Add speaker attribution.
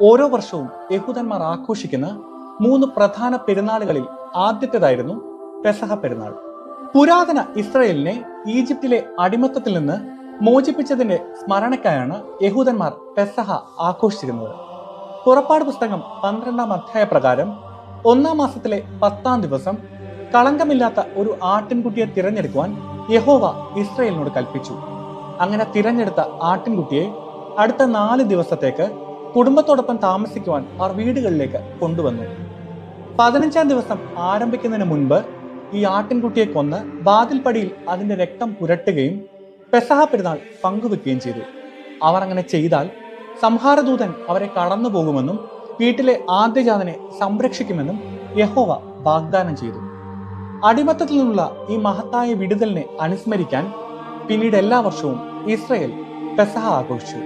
Speaker 1: ഓരോ വർഷവും യഹൂദന്മാർ ആഘോഷിക്കുന്ന 3 പ്രധാന പെരുന്നാളുകളിൽ ആദ്യത്തേതായിരുന്നു പെസഹ പെരുന്നാൾ. പുരാതന ഇസ്രായേലിനെ ഈജിപ്തിലെ അടിമത്തത്തിൽ നിന്ന് മോചിപ്പിച്ചതിന്റെ സ്മരണയ്ക്കായാണ് യഹൂദന്മാർ പെസഹ ആഘോഷിച്ചിരുന്നത്. പുറപ്പാട് പുസ്തകം 12-ാം അധ്യായ പ്രകാരം 1-ാം മാസത്തിലെ 10-ാം ദിവസം കളങ്കമില്ലാത്ത ഒരു ആട്ടിൻകുട്ടിയെ തിരഞ്ഞെടുക്കുവാൻ യഹോവ ഇസ്രായേലിനോട് കൽപ്പിച്ചു. അങ്ങനെ തിരഞ്ഞെടുത്ത ആട്ടിൻകുട്ടിയെ അടുത്ത 4 ദിവസത്തേക്ക് കുടുംബത്തോടൊപ്പം താമസിക്കുവാൻ അവർ വീടുകളിലേക്ക് കൊണ്ടുവന്നു. 15-ാം ദിവസം ആരംഭിക്കുന്നതിന് മുൻപ് ഈ ആട്ടിൻകുട്ടിയെ കൊന്ന് വാതിൽപ്പടിയിൽ അതിന്റെ രക്തം പുരട്ടുകയും പെസഹ പെരുന്നാൾ പങ്കുവെക്കുകയും ചെയ്തു. അവർ അങ്ങനെ ചെയ്താൽ സംഹാരദൂതൻ അവരെ കടന്നു പോകുമെന്നും വീട്ടിലെ ആദ്യജാതനെ സംരക്ഷിക്കുമെന്നും യഹോവ വാഗ്ദാനം ചെയ്തു. അടിമത്തത്തിൽ നിന്നുള്ള ഈ മഹത്തായ വിടുതലിനെ അനുസ്മരിക്കാൻ പിന്നീട് എല്ലാ വർഷവും ഇസ്രായേൽ പെസഹ ആഘോഷിച്ചു.